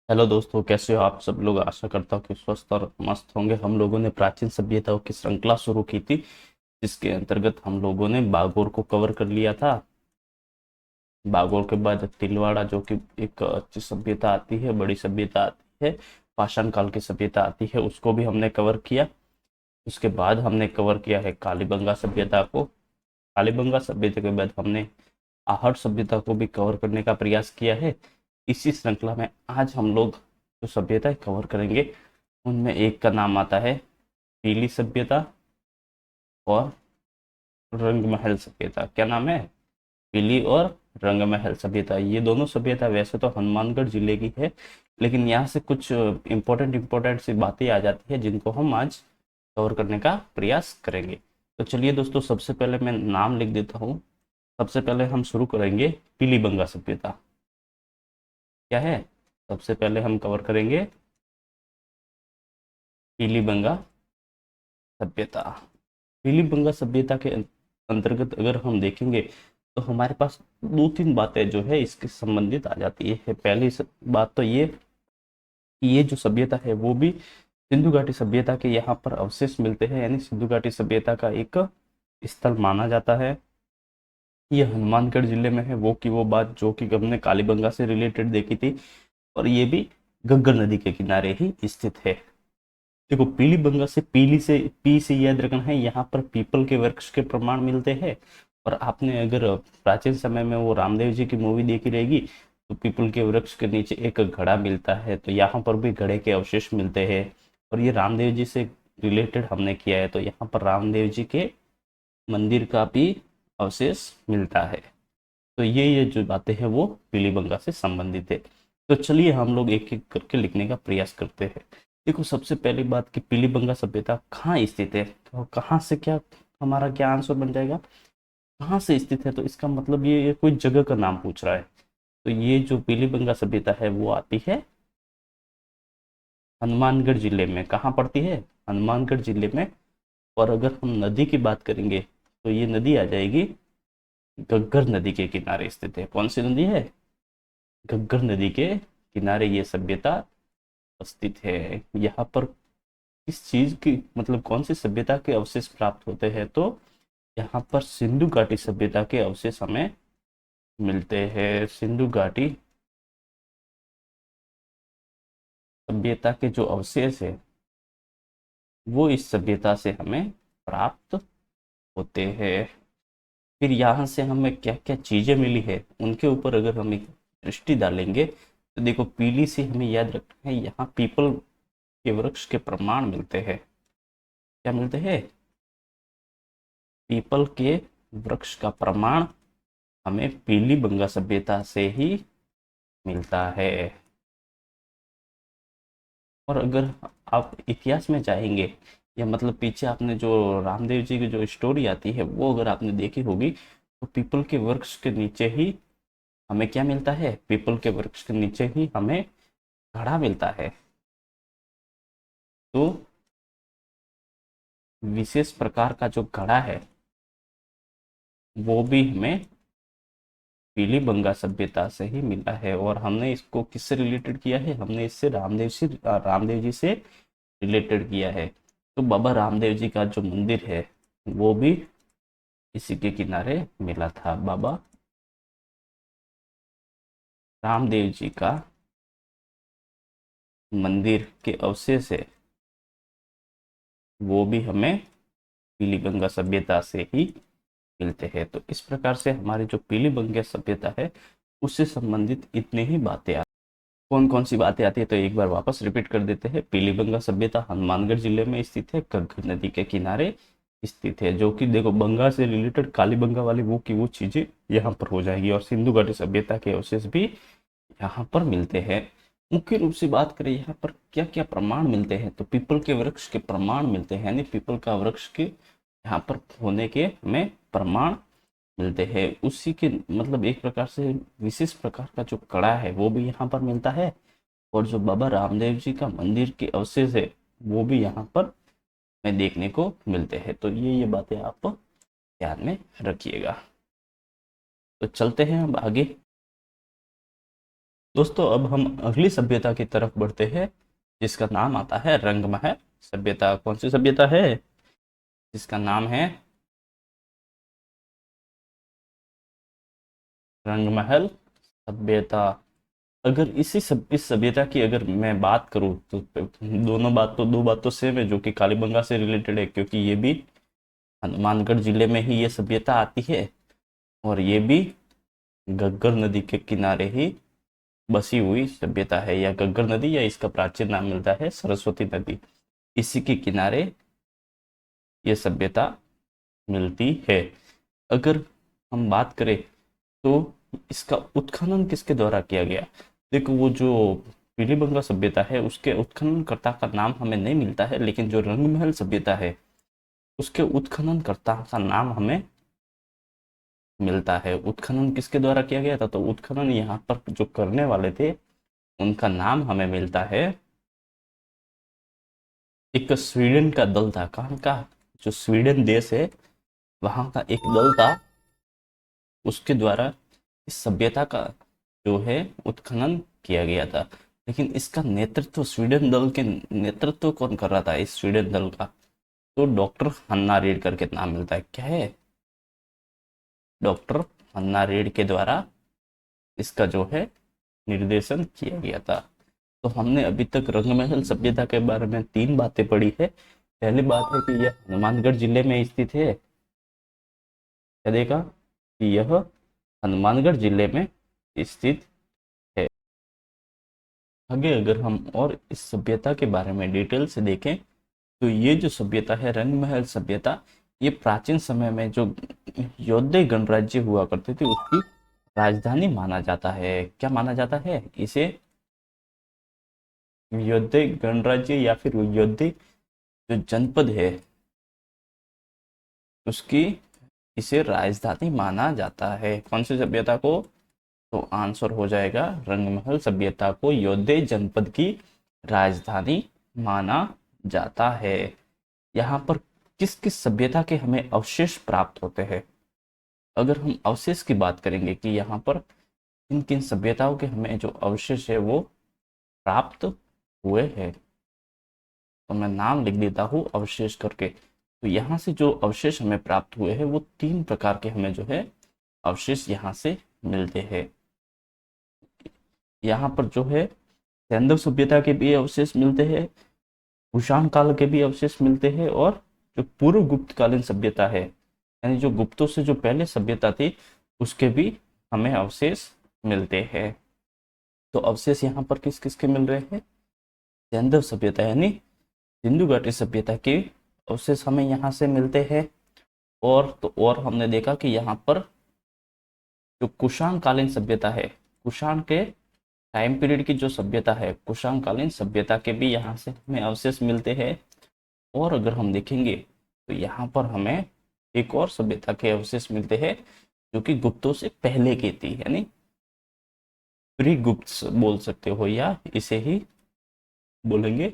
Hello दोस्तों, कैसे हो आप सब लोग। आशा करता हूँ कि स्वस्थ और मस्त होंगे। हम लोगों ने प्राचीन सभ्यताओं की श्रृंखला शुरू की थी, जिसके अंतर्गत हम लोगों ने बागोर को कवर कर लिया था। बागोर के बाद तिलवाड़ा, जो कि एक अच्छी सभ्यता आती है, बड़ी सभ्यता आती है, पाषाण काल की सभ्यता आती है, उसको भी हमने कवर किया। उसके बाद हमने कवर किया है कालीबंगा सभ्यता को। कालीबंगा सभ्यता के बाद हमने आहट सभ्यता को भी कवर करने का प्रयास किया है। इसी श्रृंखला में आज हम लोग जो सभ्यता कवर करेंगे, उनमें एक का नाम आता है पीली सभ्यता और रंगमहल सभ्यता। क्या नाम है? पीली और रंगमहल सभ्यता। ये दोनों सभ्यता वैसे तो हनुमानगढ़ जिले की है, लेकिन यहाँ से कुछ इम्पोर्टेंट सी बातें आ जाती है, जिनको हम आज कवर करने का प्रयास करेंगे। तो चलिए दोस्तों, सबसे पहले मैं नाम लिख देता हूँ। सबसे पहले हम शुरू करेंगे पीलीबंगा सभ्यता। क्या है? सबसे पहले हम कवर करेंगे पीलीबंगा सभ्यता। पीलीबंगा सभ्यता के अंतर्गत अगर हम देखेंगे, तो हमारे पास दो तीन बातें जो है इसके संबंधित आ जाती है। पहली बात तो ये कि ये जो सभ्यता है वो भी सिंधु घाटी सभ्यता के यहाँ पर अवशेष मिलते हैं, यानी सिंधु घाटी सभ्यता का एक स्थल माना जाता है। ये हनुमानगढ़ जिले में है, वो की वो बात जो कि हमने कालीबंगा से रिलेटेड देखी थी। और ये भी घग्गर नदी के किनारे ही स्थित है। देखो, पीलीबंगा से पीली से पी से याद रखना है, यहाँ पर पीपल के वृक्ष के प्रमाण मिलते हैं। और आपने अगर प्राचीन समय में वो रामदेव जी की मूवी देखी रहेगी, तो पीपल के वृक्ष के नीचे एक घड़ा मिलता है, तो यहाँ पर भी घड़े के अवशेष मिलते हैं। और ये रामदेव जी से रिलेटेड हमने किया है, तो यहाँ पर रामदेव जी के मंदिर का भी अवशेष मिलता है। तो ये जो बातें हैं वो पीलीबंगा से संबंधित है। तो चलिए हम लोग एक एक करके लिखने का प्रयास करते हैं। देखो, सबसे पहली बात कि पीलीबंगा सभ्यता कहाँ स्थित है, तो कहाँ से क्या हमारा क्या आंसर बन जाएगा। कहाँ से स्थित है, तो इसका मतलब ये कोई जगह का नाम पूछ रहा है। तो ये जो पीलीबंगा सभ्यता है वो आती है हनुमानगढ़ जिले में। कहाँ पड़ती है? हनुमानगढ़ जिले में। और अगर हम नदी की बात करेंगे, तो ये नदी आ जाएगी घग्गर नदी के किनारे स्थित है। कौन सी नदी है? घग्गर नदी के किनारे ये सभ्यता स्थित है। यहाँ पर किस चीज की, मतलब कौन सी सभ्यता के अवशेष प्राप्त होते हैं, तो यहाँ पर सिंधु घाटी सभ्यता के अवशेष हमें मिलते हैं। सिंधु घाटी सभ्यता के जो अवशेष है वो इस सभ्यता से हमें प्राप्त होते हैं। फिर यहाँ से हमें क्या क्या चीजें मिली है, उनके ऊपर अगर हम एक दृष्टि डालेंगे, तो देखो, पीली से हमें याद रखना है, यहाँ पीपल के वृक्ष के प्रमाण मिलते हैं। क्या मिलते हैं? पीपल के वृक्ष का प्रमाण हमें पीलीबंगा सभ्यता से ही मिलता है। और अगर आप इतिहास में जाएंगे, या मतलब पीछे आपने जो रामदेव जी की जो स्टोरी आती है वो अगर आपने देखी होगी, तो पीपल के वृक्ष के नीचे ही हमें क्या मिलता है? पीपल के वृक्ष के नीचे ही हमें घड़ा मिलता है। तो विशेष प्रकार का जो घड़ा है वो भी हमें पीलीबंगा सभ्यता से ही मिला है। और हमने इसको किससे रिलेटेड किया है? हमने इससे रामदेव जी से रिलेटेड किया है। तो बाबा रामदेव जी का जो मंदिर है वो भी इसी के किनारे मिला था। बाबा रामदेव जी का मंदिर के अवशेष है, वो भी हमें पीलीबंगा सभ्यता से ही मिलते हैं। तो इस प्रकार से हमारी जो पीलीबंगा सभ्यता है उससे संबंधित इतने ही बातें आती। कौन कौन सी बातें आती है, तो एक बार वापस रिपीट कर देते हैं। पीलीबंगा सभ्यता हनुमानगढ़ जिले में स्थित है, घग्गर नदी के किनारे स्थित है। जो कि देखो, बंगा से रिलेटेड कालीबंगा वाली वो की वो चीजें यहाँ पर हो जाएगी। और सिंधु घाटी सभ्यता के अवशेष भी यहाँ पर मिलते हैं। मुख्य रूप से बात करें यहाँ पर क्या क्या प्रमाण मिलते हैं, तो पीपल के वृक्ष के प्रमाण मिलते हैं, यानी पीपल का वृक्ष के यहाँ पर होने के हमें प्रमाण मिलते हैं। उसी के मतलब एक प्रकार से विशेष प्रकार का जो कड़ा है वो भी यहाँ पर मिलता है। और जो बाबा रामदेव जी का मंदिर के अवशेष है वो भी यहाँ पर हमें देखने को मिलते हैं। तो ये बातें आप ध्यान में रखिएगा। तो चलते हैं अब आगे। दोस्तों अब हम अगली सभ्यता की तरफ बढ़ते हैं, जिसका नाम आता है रंगमहल सभ्यता। कौन सी सभ्यता है? जिसका नाम है रंगमहल सभ्यता। अगर इस सभ्यता की अगर मैं बात करूं तो दो बात तो सेम है, जो कि कालीबंगा से रिलेटेड है, क्योंकि ये भी हनुमानगढ़ जिले में ही ये सभ्यता आती है, और ये भी घग्गर नदी के किनारे ही बसी हुई सभ्यता है, या घग्गर नदी, या इसका प्राचीन नाम मिलता है सरस्वती नदी। इसी के किनारे ये सभ्यता मिलती है। अगर हम बात करें तो इसका उत्खनन किसके द्वारा किया गया? देखो, वो जो पीलीबंगा सभ्यता है उसके उत्खननकर्ता का नाम हमें नहीं मिलता है, लेकिन जो रंगमहल सभ्यता है उसके उत्खननकर्ता का नाम हमें मिलता है। उत्खनन किसके द्वारा किया गया था? तो उत्खनन यहाँ पर जो करने वाले थे उनका नाम हमें मिलता है, एक स्वीडन का दल था। कहाँ का? जो स्वीडन देश है वहां का एक दल था, उसके द्वारा इस सभ्यता का जो है उत्खनन किया गया था। लेकिन इसका नेतृत्व, स्वीडन दल के नेतृत्व कौन कर रहा था इस स्वीडन दल का? तो डॉक्टर हन्ना रेड करके नाम मिलता है। क्या है? डॉक्टर हन्ना रेड के द्वारा इसका जो है निर्देशन किया गया था। तो हमने अभी तक रंगमहल सभ्यता के बारे में 3 बातें पढ़ी है। पहली बात है कि यह हनुमानगढ़ जिले में स्थित है। क्या देखा? कि यह हनुमानगढ़ जिले में स्थित है। आगे अगर हम और इस सभ्यता के बारे में डिटेल से देखें तो ये जो सभ्यता है रंगमहल सभ्यता, ये प्राचीन समय में जो यौध्य गणराज्य हुआ करते थे उसकी राजधानी माना जाता है। क्या माना जाता है इसे? यौध्य गणराज्य या फिर यौध्य जो जनपद है उसकी इसे राजधानी माना जाता है। कौन सी सभ्यता को? तो आंसर हो जाएगा रंगमहल सभ्यता को यौध्य जनपद की राजधानी माना जाता है। यहाँ पर किस किस सभ्यता के हमें अवशेष प्राप्त होते हैं? अगर हम अवशेष की बात करेंगे कि यहाँ पर किन किन सभ्यताओं के हमें जो अवशेष है वो प्राप्त हुए हैं, तो मैं नाम लिख देता हूँ अवशेष करके। तो यहाँ से जो अवशेष हमें प्राप्त हुए हैं वो 3 प्रकार के हमें जो है अवशेष यहाँ से मिलते हैं। यहाँ पर जो है सैंधव सभ्यता के भी अवशेष मिलते हैं, कुषाण काल के भी अवशेष मिलते हैं, और जो पूर्व गुप्तकालीन सभ्यता है यानी जो गुप्तों से जो पहले सभ्यता थी उसके भी हमें अवशेष मिलते हैं। तो अवशेष यहाँ पर किस किस के मिल रहे हैं? सैंधव सभ्यता यानी सिंधु घाटी सभ्यता के अवशेष हमें यहाँ से मिलते हैं। और हमने देखा कि यहाँ पर जो कुषाण कालीन सभ्यता है, कुषाण के टाइम पीरियड की जो सभ्यता है, कुषाण कालीन सभ्यता के भी यहाँ से हमें अवशेष मिलते हैं। और अगर हम देखेंगे तो यहाँ पर हमें एक और सभ्यता के अवशेष मिलते हैं जो कि गुप्तों से पहले की थी, यानी प्री गुप्त बोल सकते हो, या इसे ही बोलेंगे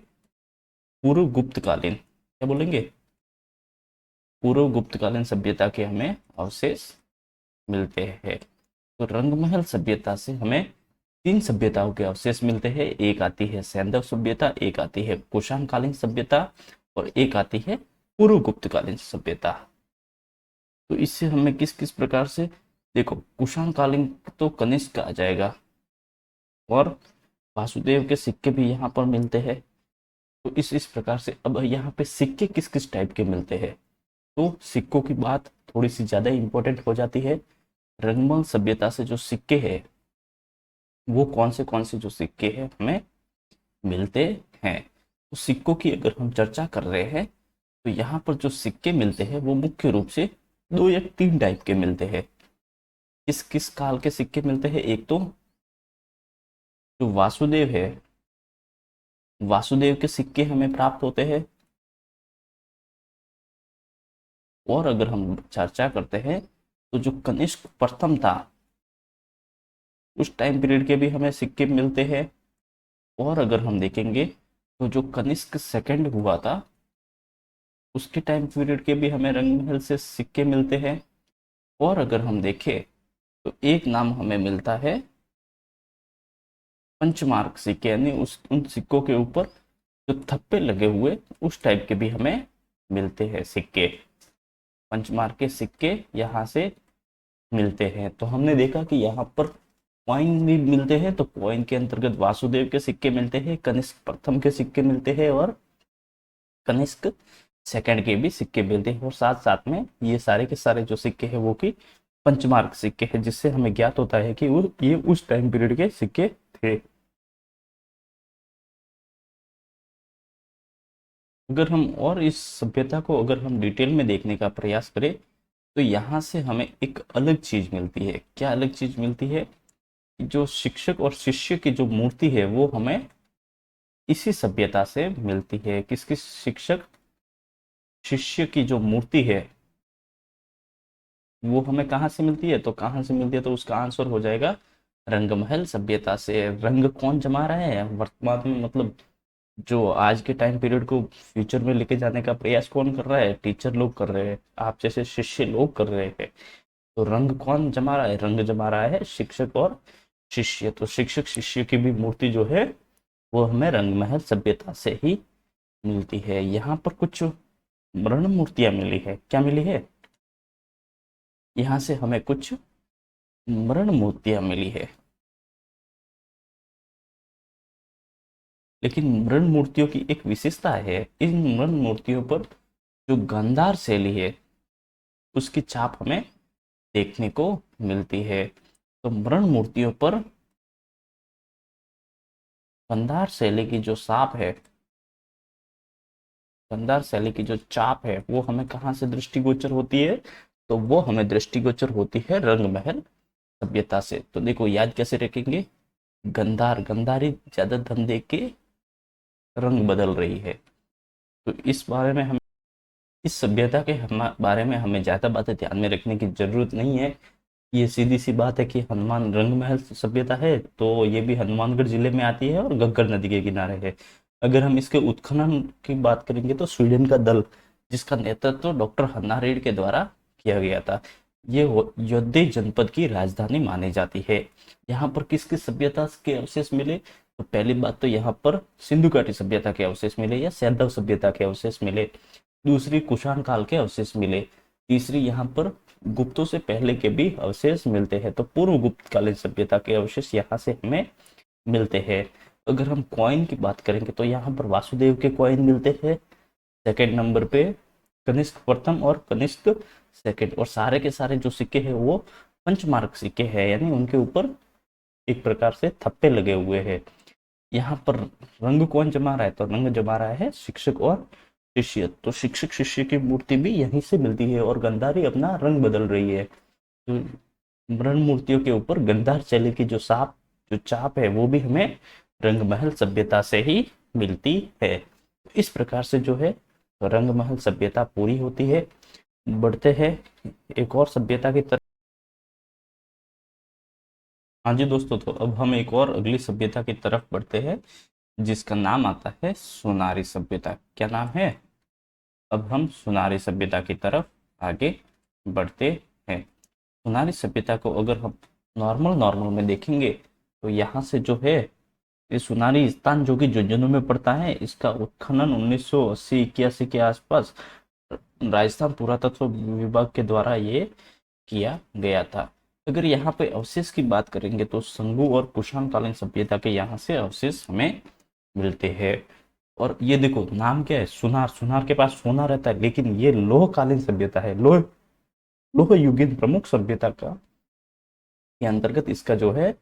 पूर्व गुप्तकालीन। क्या बोलेंगे? पूर्व गुप्तकालीन सभ्यता के हमें अवशेष मिलते हैं। तो रंगमहल सभ्यता से हमें 3 सभ्यताओं के अवशेष मिलते हैं। एक आती है सैंधव सभ्यता, एक आती है कुषाण कालीन सभ्यता, और एक आती है पूर्व गुप्तकालीन सभ्यता। तो इससे हमें किस किस प्रकार से, देखो कुषाण कालीन तो कनिष्क आ जाएगा, और वासुदेव के सिक्के भी यहाँ पर मिलते हैं। तो इस प्रकार से अब यहाँ पे सिक्के किस किस टाइप के मिलते हैं, तो सिक्कों की बात थोड़ी सी ज्यादा इंपॉर्टेंट हो जाती है। रंगमहल सभ्यता से जो सिक्के हैं वो कौन से जो सिक्के हैं हमें मिलते हैं। तो सिक्कों की अगर हम चर्चा कर रहे हैं तो यहाँ पर जो सिक्के मिलते हैं वो मुख्य रूप से 2 या 3 टाइप के मिलते हैं। किस किस काल के सिक्के मिलते हैं? एक तो जो वासुदेव है, वासुदेव के सिक्के हमें प्राप्त होते हैं। और अगर हम चर्चा करते हैं तो जो कनिष्क प्रथम था उस टाइम पीरियड के भी हमें सिक्के मिलते हैं। और अगर हम देखेंगे तो जो कनिष्क सेकंड हुआ था उसके टाइम पीरियड के भी हमें रंगमहल से सिक्के मिलते हैं। और अगर हम देखें तो एक नाम हमें मिलता है पंचमार्क सिक्के, यानी उस उन सिक्कों के ऊपर जो थप्पे लगे हुए उस टाइप के भी हमें मिलते हैं सिक्के। पंचमार्क के सिक्के यहाँ से मिलते हैं। तो हमने देखा कि यहाँ पर कॉइन भी मिलते हैं, तो कॉइन के अंतर्गत वासुदेव के सिक्के मिलते हैं, कनिष्क प्रथम के सिक्के मिलते हैं और कनिष्क सेकंड के भी सिक्के मिलते हैं। और साथ साथ में ये सारे के सारे जो सिक्के हैं वो कि पंचमार्क सिक्के हैं, जिससे हमें ज्ञात होता है कि वो ये उस टाइम पीरियड के सिक्के थे। अगर हम और इस सभ्यता को अगर हम डिटेल में देखने का प्रयास करें तो यहाँ से हमें एक अलग चीज मिलती है। क्या अलग चीज मिलती है? जो शिक्षक और शिष्य की जो मूर्ति है वो हमें इसी सभ्यता से मिलती है। किसकी? शिक्षक शिष्य की जो मूर्ति है वो हमें कहाँ से मिलती है? तो कहाँ से मिलती है? तो उसका आंसर हो जाएगा रंगमहल सभ्यता से। रंग कौन जमा रहा है वर्तमान में, मतलब जो आज के टाइम पीरियड को फ्यूचर में लेके जाने का प्रयास कौन कर रहा है? टीचर लोग कर रहे हैं, आप जैसे शिष्य लोग कर रहे हैं। तो रंग कौन जमा रहा है? रंग जमा रहा है शिक्षक और शिष्य। तो शिक्षक शिष्य की भी मूर्ति जो है वो हमें रंगमहल सभ्यता से ही मिलती है। यहाँ पर कुछ मरण मूर्तियां मिली है। क्या मिली है? यहाँ से हमें कुछ मरण मूर्तियां मिली है। लेकिन मरण मूर्तियों की एक विशेषता है, इन मरण मूर्तियों पर जो गांधार शैली है उसकी छाप हमें देखने को मिलती है। तो मरण मूर्तियों पर गांधार शैली की जो छाप है, गांधार शैली की जो छाप है वो हमें कहाँ से दृष्टिगोचर होती है? तो वो हमें दृष्टिगोचर होती है रंगमहल सभ्यता से। तो देखो याद कैसे रखेंगे? गंधार, गंधारी ज्यादा धन दे के रंग बदल रही है। तो इस बारे में हम इस सभ्यता के बारे में हमें ज्यादा बातें ध्यान में रखने की जरूरत नहीं है। ये सीधी सी बात है कि हनुमान रंगमहल सभ्यता है तो ये भी हनुमानगढ़ जिले में आती है और घग्गर नदी के किनारे है। अगर हम इसके उत्खनन की बात करेंगे तो स्वीडन का दल जिसका नेतृत्व डॉक्टर हन्ना रेड के द्वारा किया गया था, ये योद्धे जनपद की राजधानी मानी जाती है। यहाँ पर किस किस सभ्यता के अवशेष मिले? तो पहली बात तो यहाँ पर सिंधु घाटी सभ्यता के अवशेष मिले या सैंधव सभ्यता के अवशेष मिले। दूसरी कुषाण काल के अवशेष मिले। तीसरी यहाँ पर गुप्तों से पहले के भी अवशेष मिलते हैं। तो पूर्व गुप्त कालीन सभ्यता के अवशेष यहाँ से हमें मिलते हैं। अगर हम कॉइन की बात करेंगे तो यहाँ पर वासुदेव के कॉइन मिलते हैं। सेकंड नंबर पे कनिष्क प्रथम और कनिष्क सेकंड। और सारे के सारे जो सिक्के हैं वो पंचमार्क सिक्के हैं, यानी उनके ऊपर एक प्रकार से थप्पे लगे हुए हैं। यहाँ पर रंग कौन जमा रहा है? तो रंग जमा रहा है शिक्षक और शिष्य। तो शिक्षक शिष्य की मूर्ति भी यहीं से मिलती है और गंधारी अपना रंग बदल रही है। तो मरण मूर्तियों के ऊपर गंधार शैली की जो चाप है वो भी हमें रंगमहल सभ्यता से ही मिलती है। इस प्रकार से जो है रंगमहल सभ्यता पूरी होती है। बढ़ते हैं एक और सभ्यता की तरफ। हाँ जी दोस्तों, तो अब हम एक और अगली सभ्यता की तरफ बढ़ते हैं जिसका नाम आता है सुनारी सभ्यता। क्या नाम है? अब हम सुनारी सभ्यता की तरफ आगे बढ़ते हैं। सुनारी सभ्यता को अगर हम नॉर्मल नॉर्मल में देखेंगे तो यहाँ से जो है ये सुनारी स्थान जो कि झुंझुनू में पड़ता है, इसका उत्खनन 1980-81 के आसपास राजस्थान पुरातत्व विभाग के द्वारा ये किया गया था। अगर यहाँ पे अवशेष की बात करेंगे तो संगू और कुषाण कालीन सभ्यता के यहाँ से अवशेष हमें मिलते हैं। और ये देखो नाम क्या है? सुनार। सुनार के पास सोना रहता है, लेकिन ये लोह कालीन सभ्यता है। लोह लोह युगीन प्रमुख सभ्यता का के अंतर्गत इसका जो है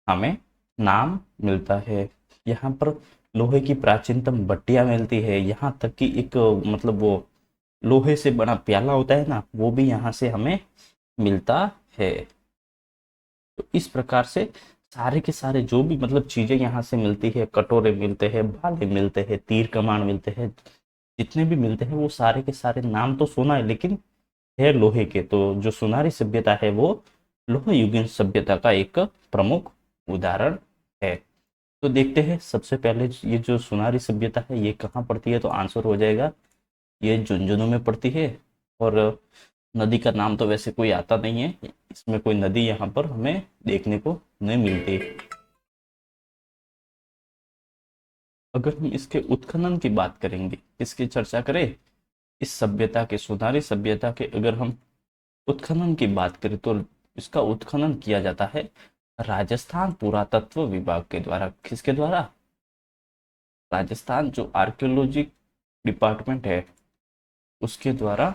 हमें नाम मिलता है। यहाँ पर लोहे की प्राचीनतम भट्टियां मिलती है। यहाँ तक कि एक मतलब वो लोहे से बना प्याला होता है ना, वो भी यहाँ से हमें मिलता है। तो इस प्रकार से सारे के सारे जो भी मतलब चीजें यहाँ से मिलती है, कटोरे मिलते हैं, भाले मिलते हैं, तीर कमान मिलते हैं, जितने भी मिलते हैं वो सारे के सारे नाम तो सोना है लेकिन है लोहे के। तो जो सुनारी सभ्यता है वो लोह युगीन सभ्यता का एक प्रमुख उदाहरण है। तो देखते हैं सबसे पहले ये जो सुनारी सभ्यता है ये कहाँ पड़ती है? तो आंसर हो जाएगा ये झुंझुनू में पड़ती है। और नदी का नाम तो वैसे कोई आता नहीं है, इसमें कोई नदी यहाँ पर हमें देखने को नहीं मिलती। अगर हम इसके उत्खनन की बात करेंगे, इसकी चर्चा करें, इस सभ्यता के, सुनारी सभ्यता के अगर हम उत्खनन की बात करें तो इसका उत्खनन किया जाता है राजस्थान पुरातत्व विभाग के द्वारा। किसके द्वारा? राजस्थान जो आर्कियोलॉजी डिपार्टमेंट है उसके द्वारा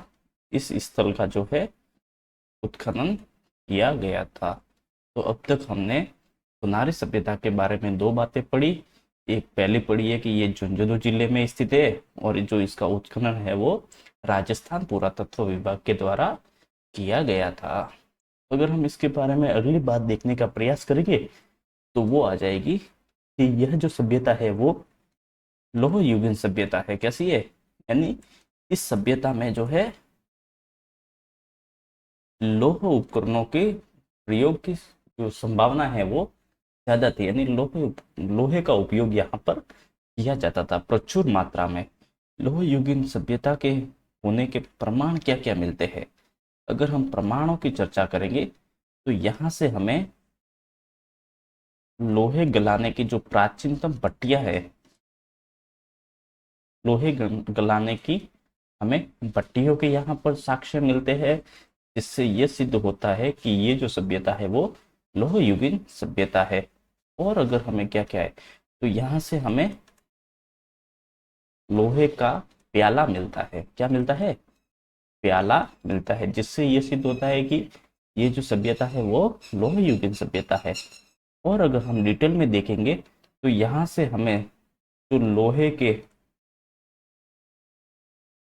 इस स्थल का जो है उत्खनन किया गया था। तो अब तक हमने सुनारी सभ्यता के बारे में दो बातें पढ़ी। एक पहली पढ़ी है कि ये झुंझुनू जिले में स्थित है और जो इसका उत्खनन है वो राजस्थान पुरातत्व विभाग के द्वारा किया गया था। अगर हम इसके बारे में अगली बात देखने का प्रयास करेंगे तो वो आ जाएगी कि यह जो सभ्यता है वो लौह युगीन सभ्यता है। कैसी है? यानी इस सभ्यता में जो है लौह उपकरणों के प्रयोग की जो संभावना है वो ज्यादा थी, यानी लोहे का उपयोग यहाँ पर किया जाता था प्रचुर मात्रा में। लौह युगीन सभ्यता के होने के प्रमाण क्या क्या मिलते हैं? अगर हम प्रमाणों की चर्चा करेंगे तो यहाँ से हमें लोहे गलाने की जो प्राचीनतम भट्टियां है, लोहे गलाने की हमें भट्टियों के यहाँ पर साक्ष्य मिलते हैं, जिससे यह सिद्ध होता है कि ये जो सभ्यता है वो लौह युगीन सभ्यता है। और अगर हमें क्या क्या है तो यहाँ से हमें लोहे का प्याला मिलता है। क्या मिलता है? प्याला मिलता है, जिससे ये सिद्ध होता है कि ये जो सभ्यता है वो लौह युगीन सभ्यता है। और अगर हम डिटेल में देखेंगे तो यहाँ से हमें जो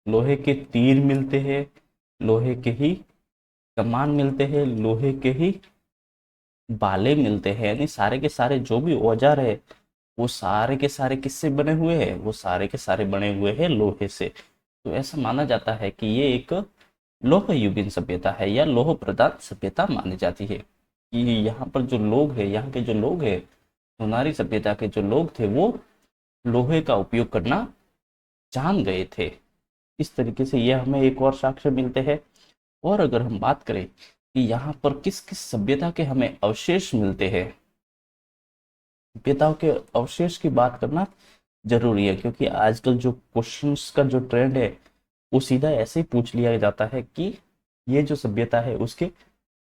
लोहे के तीर मिलते हैं, लोहे के ही कमान मिलते हैं, लोहे के ही बाले मिलते हैं, यानी सारे के सारे जो भी औजार है वो सारे के सारे किससे बने हुए हैं? वो सारे के सारे बने हुए हैं लोहे से। तो ऐसा माना जाता है कि ये एक लौह युगीन सभ्यता है या लौह प्रधान सभ्यता मानी जाती है। कि यहाँ पर जो लोग हैं, यहाँ के जो लोग हैं, सुनारी सभ्यता के जो लोग थे वो लोहे का उपयोग करना जान गए थे। इस तरीके से यह हमें एक और साक्ष्य मिलते हैं। और अगर हम बात करें कि यहाँ पर किस किस सभ्यता के हमें अवशेष मिलते हैं, सभ्यताओं के अवशेष की बात करना जरूरी है, क्योंकि आजकल जो क्वेश्चंस का जो ट्रेंड है वो सीधा ऐसे ही पूछ लिया जाता है कि ये जो सभ्यता है उसके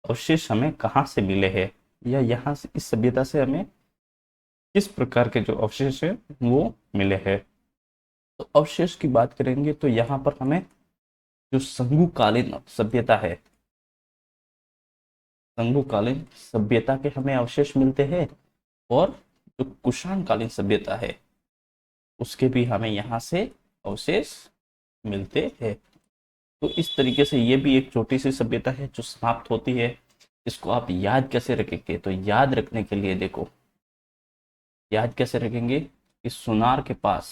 अवशेष हमें कहाँ से मिले हैं, या यहाँ से इस सभ्यता से हमें किस प्रकार के जो अवशेष है वो मिले हैं। तो अवशेष की बात करेंगे तो यहाँ पर हमें जो संगुकालीन सभ्यता है, संगुकालीन सभ्यता के हमें अवशेष मिलते हैं, और जो कुषाण कालीन सभ्यता है उसके भी हमें यहाँ से अवशेष मिलते हैं। तो इस तरीके से ये भी एक छोटी सी सभ्यता है जो समाप्त होती है। इसको आप याद कैसे रखेंगे? तो याद रखने के लिए देखो, याद कैसे रखेंगे कि सुनार के पास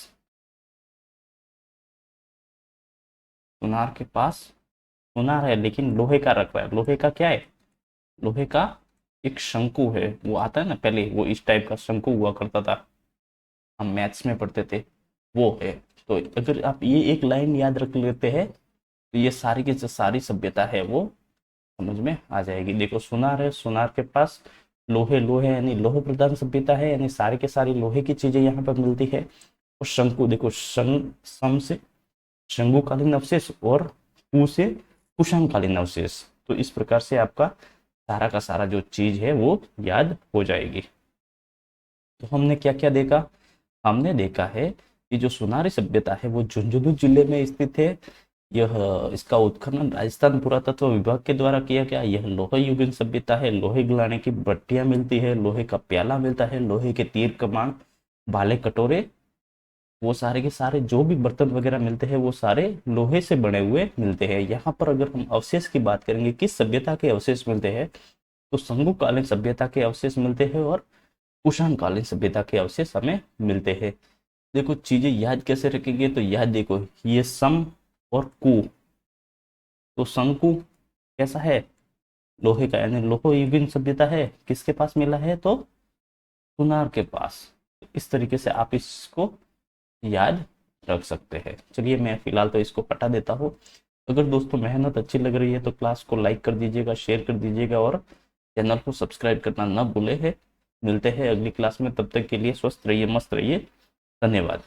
सुनार है लेकिन लोहे का रख रहा है। लोहे का क्या है? लोहे का एक शंकु है, वो आता है ना, पहले वो इस टाइप का शंकु हुआ करता था, हम मैथ्स में पढ़ते थे, वो है। तो अगर आप ये एक लाइन याद रख लेते हैं तो ये सारी की जो सारी सभ्यता है वो समझ में आ जाएगी। देखो सुनार है, सुनार के पास लोहे यानी लोह प्रधान सभ्यता है, यानी सारे के सारी लोहे की चीजें यहाँ पर मिलती है। और शंकु देखो, सम से शंकुकालीन अवशेष और कु से कुशाणकालीन अवशेष। तो इस प्रकार से आपका सारा का सारा जो चीज है वो याद हो जाएगी। तो हमने क्या क्या देखा? हमने देखा है कि जो सुनारी सभ्यता है वो झुंझुनू जिले में स्थित है। यह इसका उत्खनन राजस्थान पुरातत्व विभाग के द्वारा किया गया। यह लोह युगीन सभ्यता है। लोहे गलाने की भट्टियां मिलती है, लोहे का प्याला मिलता है, लोहे के तीर कमान भाले कटोरे, वो सारे के सारे जो भी बर्तन वगैरह मिलते हैं वो सारे लोहे से बने हुए मिलते हैं। यहाँ पर अगर हम अवशेष की बात करेंगे, किस सभ्यता के अवशेष मिलते हैं, तो संगुकालीन सभ्यता के अवशेष मिलते हैं और कुषाणकालीन सभ्यता के अवशेष हमें मिलते हैं। देखो चीजें याद कैसे रखेंगे, तो याद देखो, ये सम और कु, तो शंकु कैसा है? लोहे का, यानी लोह युगीन सभ्यता है। किसके पास मिला है? तो सुनार के पास। इस तरीके से आप इसको याद रख सकते हैं। चलिए मैं फिलहाल तो इसको हटा देता हूँ। अगर दोस्तों मेहनत अच्छी लग रही है तो क्लास को लाइक कर दीजिएगा, शेयर कर दीजिएगा और चैनल को सब्सक्राइब करना ना भूले हैं। मिलते हैं अगली क्लास में, तब तक के लिए स्वस्थ रहिए, मस्त रहिए। धन्यवाद।